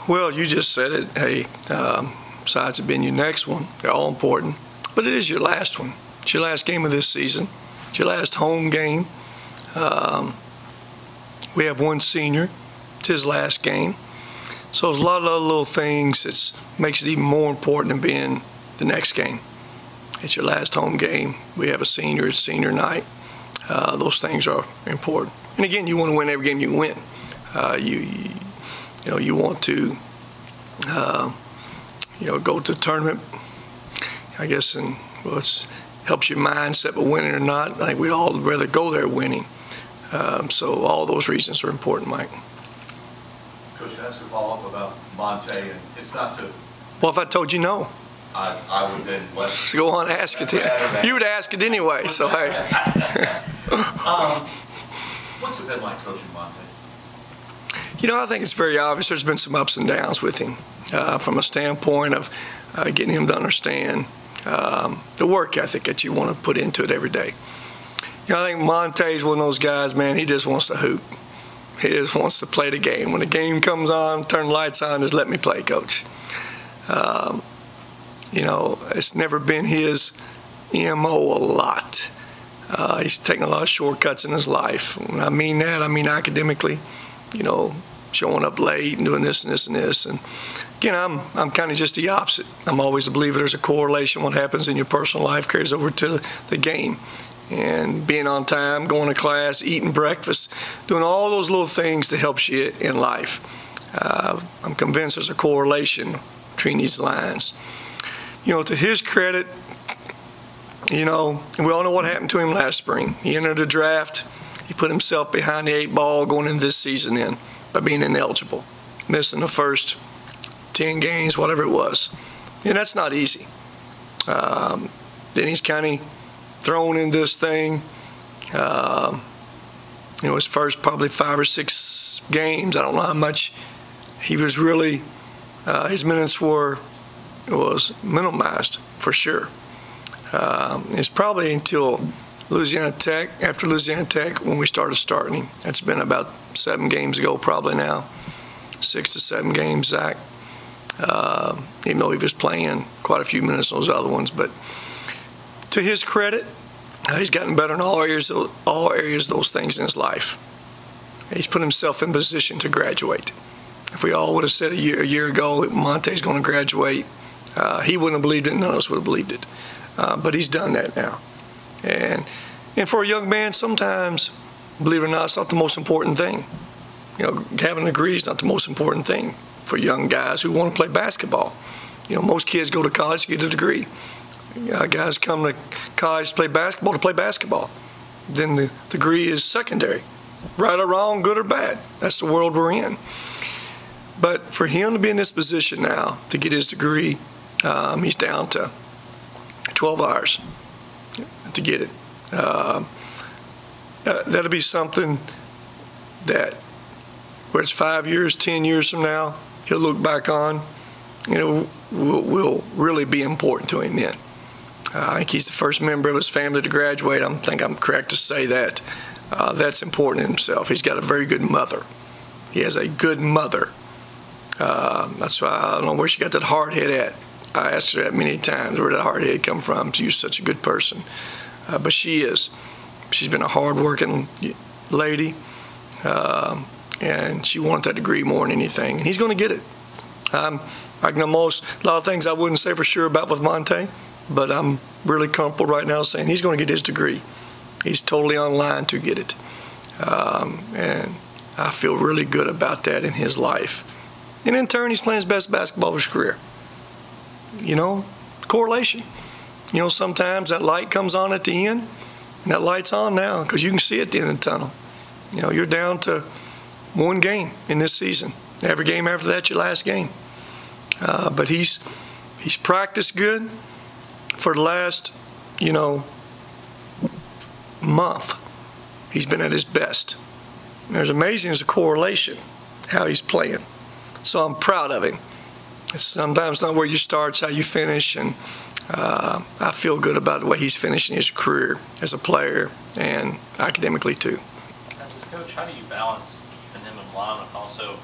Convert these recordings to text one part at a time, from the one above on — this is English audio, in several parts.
Well, you just said it. Hey, besides it being your next one, they're all important. But it is your last one. It's your last game of this season. It's your last home game. We have one senior. It's his last game. So there's a lot of other little things that makes it even more important than being the next game. It's your last home game. We have a senior. It's senior night. Those things are important. And again, you want to win every game you win. You want to go to the tournament, I guess, and it helps your mindset, but winning or not, I think we'd all rather go there winning. So all those reasons are important, Mike. Coach, can I ask a follow-up about Monte? And it's not to... Well, if I told you no. I would then let... So go on and ask it. You would ask it anyway, so hey. What's it been like coaching Monte? I think it's very obvious there's been some ups and downs with him from a standpoint of getting him to understand the work ethic that you want to put into it every day. I think Monte's one of those guys, man, he just wants to hoop. He just wants to play the game. When the game comes on, turn the lights on, just let me play, coach. It's never been his MO a lot. He's taken a lot of shortcuts in his life. When I mean that, I mean academically, showing up late and doing this and this and this. And again, I'm kind of just the opposite. I'm always a believer there's a correlation. What happens in your personal life carries over to the game. And being on time, going to class, eating breakfast, doing all those little things that helps you in life. I'm convinced there's a correlation between these lines. To his credit, and we all know what happened to him last spring. He entered the draft. He put himself behind the 8 ball going into this season in by being ineligible, missing the first 10 games, whatever it was. And that's not easy. Then he's kind of thrown in this thing. His first probably 5 or 6 games, I don't know how much he was really, his minutes was minimized for sure. It's probably until Louisiana Tech, after Louisiana Tech, when we started starting him. That's been about 7 games ago probably now, 6 to 7 games, Zach. Even though he was playing quite a few minutes on those other ones. But to his credit, he's gotten better in all areas of those things in his life. He's put himself in position to graduate. If we all would have said a year ago Monte's going to graduate, he wouldn't have believed it, none of us would have believed it. But he's done that now. And for a young man, sometimes, believe it or not, it's not the most important thing. Having a degree is not the most important thing for young guys who want to play basketball. Most kids go to college to get a degree. Guys come to college to play basketball. Then the degree is secondary. Right or wrong, good or bad. That's the world we're in. But for him to be in this position now, to get his degree, he's down to 12 hours to get it. That'll be something that, where it's 5 years, 10 years from now, he'll look back on, will really be important to him then. I think he's the first member of his family to graduate. I think I'm correct to say that. That's important in himself. He's got a very good mother. He has a good mother. That's why I don't know where she got that hard head at. I asked her that many times, where did that hard head come from? She's such a good person. But she is. She's been a hard-working lady, and she wanted that degree more than anything. And he's going to get it. I know a lot of things I wouldn't say for sure about with Monte, but I'm really comfortable right now saying he's going to get his degree. He's totally on line to get it. And I feel really good about that in his life. And in turn, he's playing his best basketball of his career. Correlation. Sometimes that light comes on at the end, and that light's on now because you can see it at the end of the tunnel. You're down to 1 game in this season. Every game after that, your last game. But he's practiced good for the last, month. He's been at his best. There's amazing as a correlation how he's playing. So I'm proud of him. It's sometimes not where you start, it's how you finish, and I feel good about the way he's finishing his career as a player and academically too. As his coach, how do you balance keeping him in line with also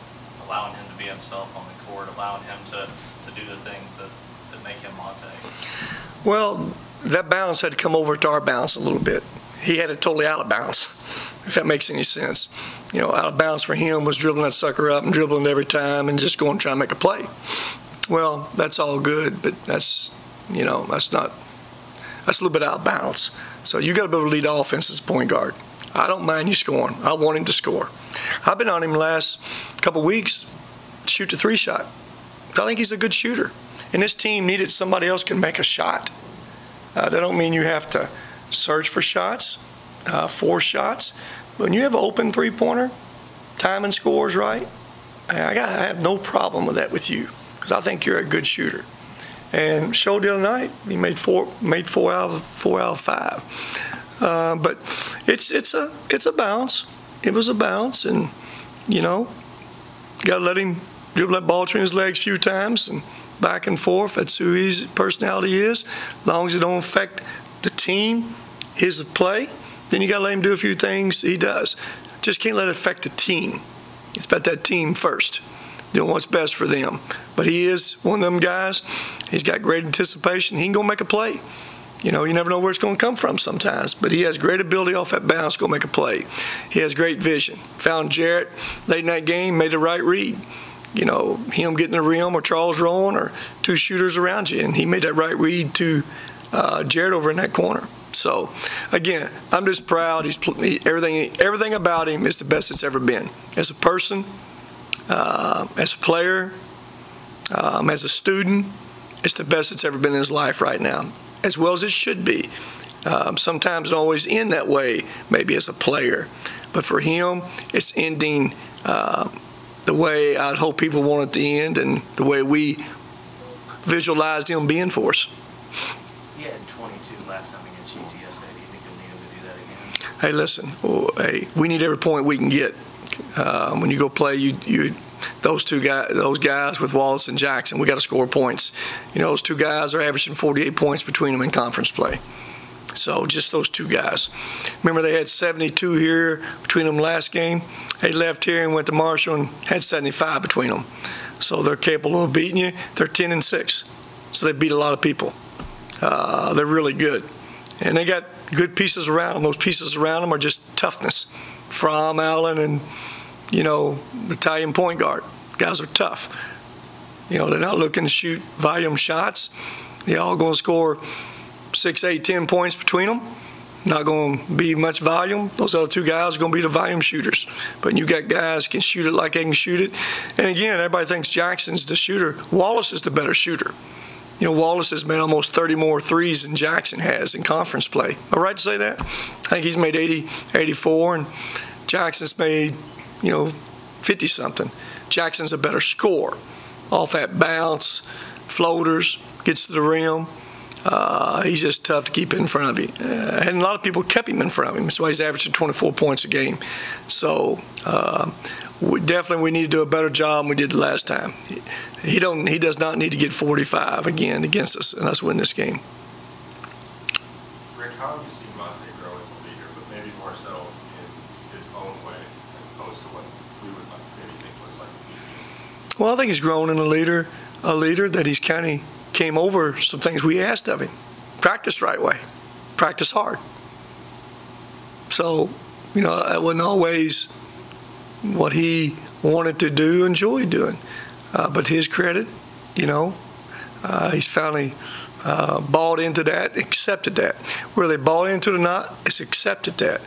allowing him to be himself on the court, allowing him to do the things that make him Monte? Well, that bounce had to come over to our bounce a little bit. He had it totally out of bounds, if that makes any sense. You know, out of bounds for him was dribbling that sucker up and dribbling it every time and just going trying to make a play. Well, that's all good, but that's, you know, that's a little bit out of bounds. So you got to be able to lead the offense as a point guard. I don't mind you scoring. I want him to score. I've been on him the last couple weeks, shoot the 3-shot. I think he's a good shooter. And this team needed somebody else can make a shot. That don't mean you have to search for shots, force shots. But when you have an open three-pointer, timing scores right, I have no problem with that with you because I think you're a good shooter. And showed the other night he made four out of 5. But it's a bounce. It was a bounce, and you know, you got to let him dribble that ball between his legs a few times and back and forth. That's who his personality is. As long as it don't affect the team, his play, then you got to let him do a few things he does. Just can't let it affect the team. It's about that team first, doing what's best for them. But he is one of them guys. He's got great anticipation. He can go make a play. You know, you never know where it's going to come from sometimes. But he has great ability off that bounce to go make a play. He has great vision. Found Jarrett late in that game, made the right read. You know, him getting the rim or Charles Rowan or 2 shooters around you. And he made that right read to Jarrett over in that corner. So, again, I'm just proud. Everything about him is the best it's ever been. As a person, as a player, as a student, it's the best it's ever been in his life right now, as well as it should be. Sometimes it always end that way, maybe as a player. But for him, it's ending the way I'd hope people want it to end and the way we visualized him being for us. He had 22 last time against UTSA. Do you think you'll need him to do that again? Hey, listen, we need every point we can get. When you go play, those guys with Wallace and Jackson, we got to score points. You know, those 2 guys are averaging 48 points between them in conference play. So just those 2 guys. Remember, they had 72 here between them last game. They left here and went to Marshall and had 75 between them. So they're capable of beating you. They're 10-6. So they beat a lot of people. They're really good. And they got good pieces around them. Those pieces around them are just toughness. Fromm, Allen, and, you know, Italian point guard. Guys are tough. You know, they're not looking to shoot volume shots. They're all going to score 6, 8, 10 points between them. Not going to be much volume. Those other 2 guys are going to be the volume shooters. But you got guys who can shoot it like they can shoot it. And again, everybody thinks Jackson's the shooter. Wallace is the better shooter. You know, Wallace has made almost 30 more threes than Jackson has in conference play. Am I right to say that? I think he's made 80, 84, and Jackson's made, you know, 50-something. Jackson's a better scorer off that bounce, floaters, gets to the rim. He's just tough to keep in front of you. And a lot of people kept him in front of him. That's why he's averaging 24 points a game. So we need to do a better job than we did the last time. He does not need to get 45 again against us and us win this game. Rick, how have you seen Monte grow as a leader, but maybe more so in his own way as opposed to what we would maybe think was like? Well, I think he's grown in a leader that he's kind of came over some things we asked of him. Practice the right way. Practice hard. So, you know, that wasn't always what he wanted to do, enjoyed doing. But his credit, you know, he's finally bought into that, accepted that. Whether they bought into it or not, it's accepted that.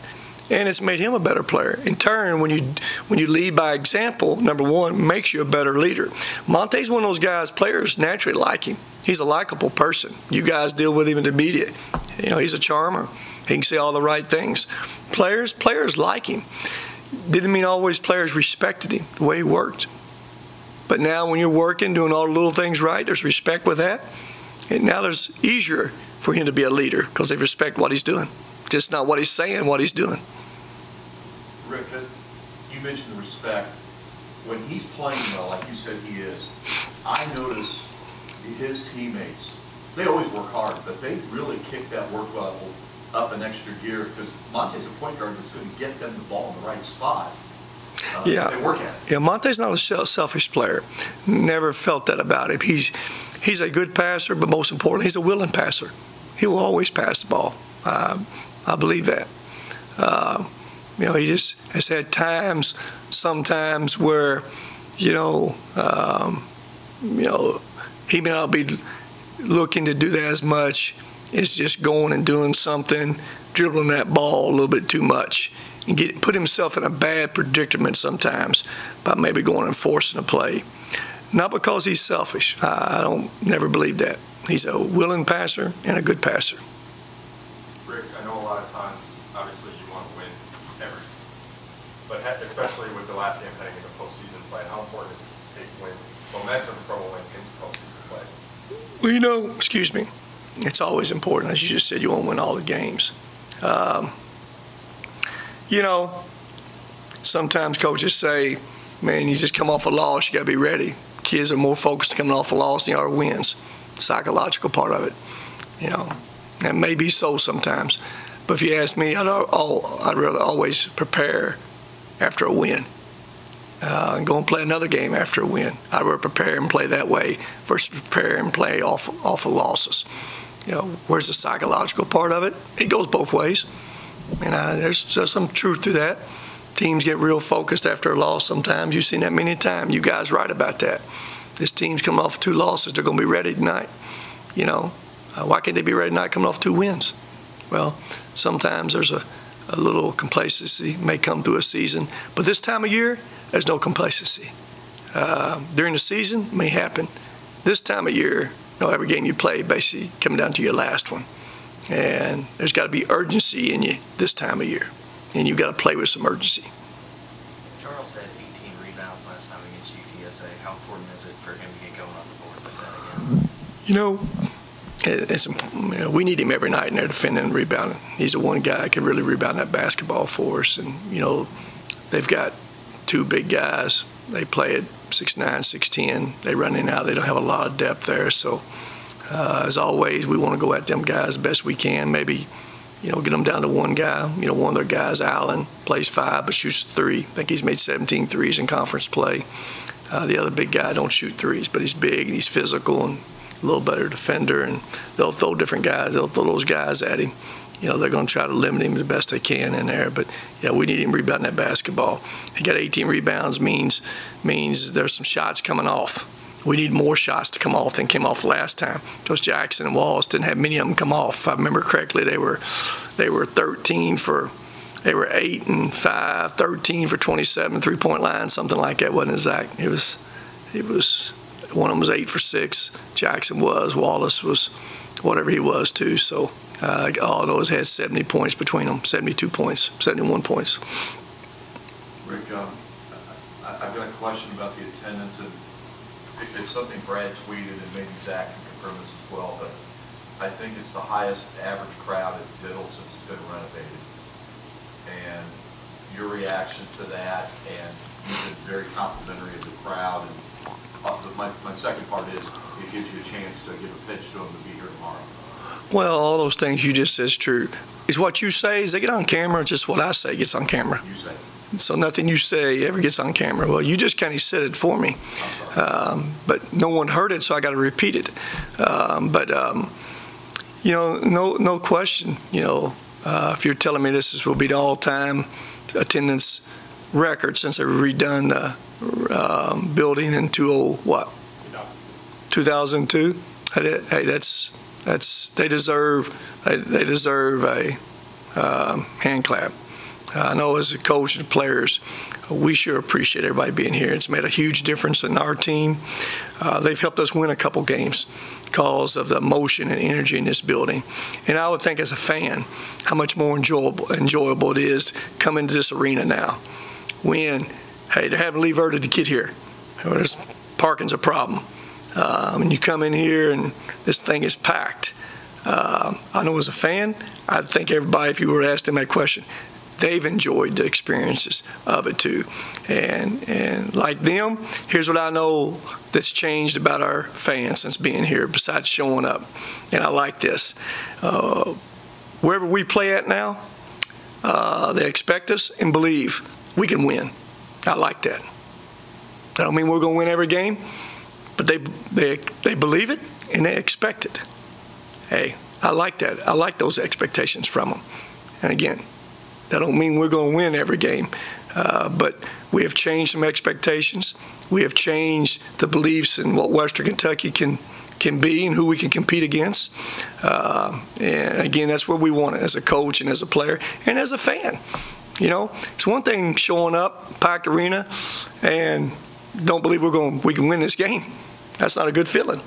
And it's made him a better player. In turn, when you lead by example, number one, makes you a better leader. Monte's one of those guys, players naturally like him. He's a likable person. You guys deal with him in the media. You know, he's a charmer. He can say all the right things. Players like him. Didn't mean always players respected him, the way he worked. But now when you're working, doing all the little things right, there's respect with that. And now there's easier for him to be a leader because they respect what he's doing. Just not what he's saying, what he's doing. Rick, you mentioned the respect. When he's playing well, like you said he is, I notice his teammates, they always work hard, but they really kick that work level up an extra gear because Monte's a point guard that's going to get them the ball in the right spot. Yeah. They work at it. Yeah, Monte's not a selfish player. Never felt that about him. He's a good passer, but most importantly, he's a willing passer. He will always pass the ball. I believe that. He just has had sometimes where, he may not be looking to do that as much. It's just going and doing something, dribbling that ball a little bit too much, and put himself in a bad predicament sometimes by maybe going and forcing a play. Not because he's selfish. I don't never believe that. He's a willing passer and a good passer. Rick, I know a lot of times, obviously, you want to win everything. But especially with the last game heading into postseason play, how important is it to take momentum from a win into postseason play? Well, excuse me, it's always important. As you just said, you won't win all the games. Sometimes coaches say, man, you just come off a loss, you got to be ready. Kids are more focused coming off a loss than they are wins. Psychological part of it, That may be so sometimes. But if you ask me, I'd rather always prepare after a win. And go and play another game after a win. I'd rather prepare and play that way versus prepare and play off of losses. Where's the psychological part of it? It goes both ways. And there's some truth to that. Teams get real focused after a loss sometimes. You've seen that many times. You guys right about that. This team's coming off 2 losses. They're going to be ready tonight. Why can't they be ready tonight coming off 2 wins? Well, sometimes there's a little complacency may come through a season. But this time of year, there's no complacency. During the season, it may happen. This time of year, every game you play basically coming down to your last one. And there's got to be urgency in you this time of year. And you've got to play with some urgency. Charles had 18 rebounds last time against UTSA. How important is it for him to get going on the board like that again? We need him every night in there defending and rebounding. He's the one guy that can really rebound that basketball for us. And, they've got 2 big guys. They play at 6'9", 6'10". They run in and out. They don't have a lot of depth there. So, as always, we want to go at them guys the best we can. Maybe, get them down to one guy. One of their guys, Allen, plays 5 but shoots 3. I think he's made 17 threes in conference play. The other big guy don't shoot threes, but he's big and he's physical and a little better defender. And they'll throw different guys. They'll throw those guys at him. They're going to try to limit him the best they can in there. But, we need him rebounding that basketball. He got 18 rebounds means there's some shots coming off. We need more shots to come off than came off last time. Because Jackson and Walls didn't have many of them come off. If I remember correctly, they were 8 and 5, 13 for 27 3-point line, something like that, wasn't it, Zach? It was one of them was 8 for 6. Jackson was. Wallace was whatever he was too. So all those had 70 points between them, 72 points, 71 points. Rick, I've got a question about the attendance, and it's something Brad tweeted, and maybe Zach can confirm this as well, but I think it's the highest average crowd at Diddle since it's been renovated. And your reaction to that, and you've been very complimentary of the crowd. And my second part is, it gives you a chance to give a pitch to them to be here tomorrow. Well, all those things you just said is true. Is what you say, is they get on camera, just what I say gets on camera. You say. So nothing you say ever gets on camera. Well, you just kind of said it for me. But no one heard it, so I got to repeat it. No question, if you're telling me this will be the all-time attendance record since they redone the building in 2002. Hey, they deserve a hand clap. I know as a coach and players, we sure appreciate everybody being here. It's made a huge difference in our team. They've helped us win a couple games because of the emotion and energy in this building. And I would think as a fan, how much more enjoyable it is to come into this arena now. When, hey, they're having to leave early to get here. Parking's a problem. And you come in here and this thing is packed. I know as a fan, I think everybody, if you were to ask them that question, they've enjoyed the experiences of it too. And like them, here's what I know that's changed about our fans since being here, besides showing up. And I like this. Wherever we play at now, they expect us and believe we can win. I like that. That don't mean we're going to win every game, but they believe it and they expect it. Hey, I like that. I like those expectations from them. And again, that don't mean we're going to win every game, but we have changed some expectations. We have changed the beliefs in what Western Kentucky can be and who we can compete against. And again, that's where we want it as a coach and as a player and as a fan. You know, it's one thing showing up, packed arena, and don't believe we can win this game. That's not a good feeling.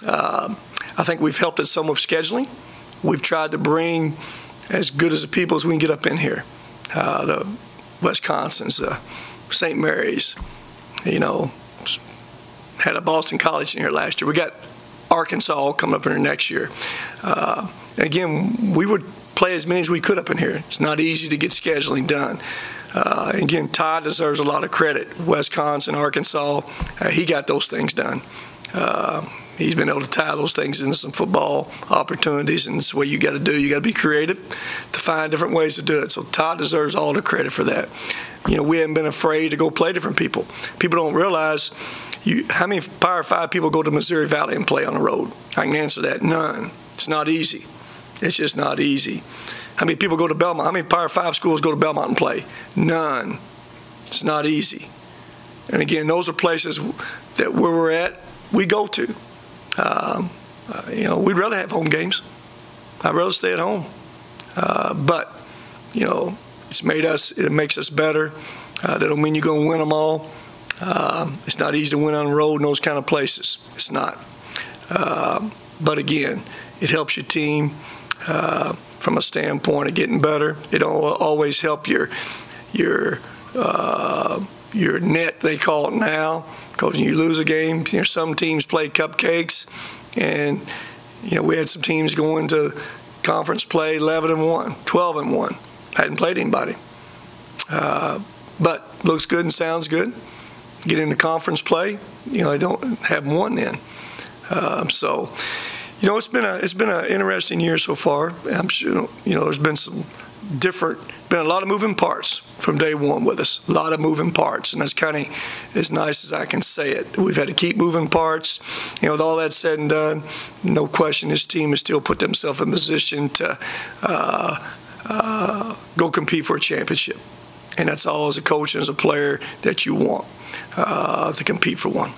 I think we've helped it some with scheduling. We've tried to bring as good as the people as we can get up in here. The Wisconsins, St. Mary's, you know, had a Boston College in here last year. We got Arkansas coming up in here next year. Again, we would play as many as we could up in here. It's not easy to get scheduling done. Again, Todd deserves a lot of credit. Wisconsin, Arkansas, he got those things done. He's been able to tie those things into some football opportunities, and it's what you got to do. You got to be creative to find different ways to do it. So Todd deserves all the credit for that. You know, we haven't been afraid to go play different people. People don't realize how many Power 5 people go to Missouri Valley and play on the road. I can answer that. None. It's not easy. It's just not easy. How many people go to Belmont? How many Power 5 schools go to Belmont and play? None. It's not easy. And again, those are places that where we're at, we go to. You know, we'd rather have home games. I'd rather stay at home. But, you know, it makes us better. That don't mean you're going to win them all. It's not easy to win on the road in those kind of places. It's not. But again, it helps your team from a standpoint of getting better. It'll always help your net, they call it now, because when you lose a game, you know, some teams play cupcakes, and you know, we had some teams going to conference play 11-1, 12-1, hadn't played anybody, but looks good and sounds good. Get into conference play, you know, they haven't won then. So, you know, it's been an interesting year so far. I'm sure, you know, there's been been a lot of moving parts from day one with us. A lot of moving parts, and that's kind of as nice as I can say it. We've had to keep moving parts. You know, with all that said and done, no question, this team has still put themselves in position to go compete for a championship, and that's all as a coach and as a player that you want to compete for one.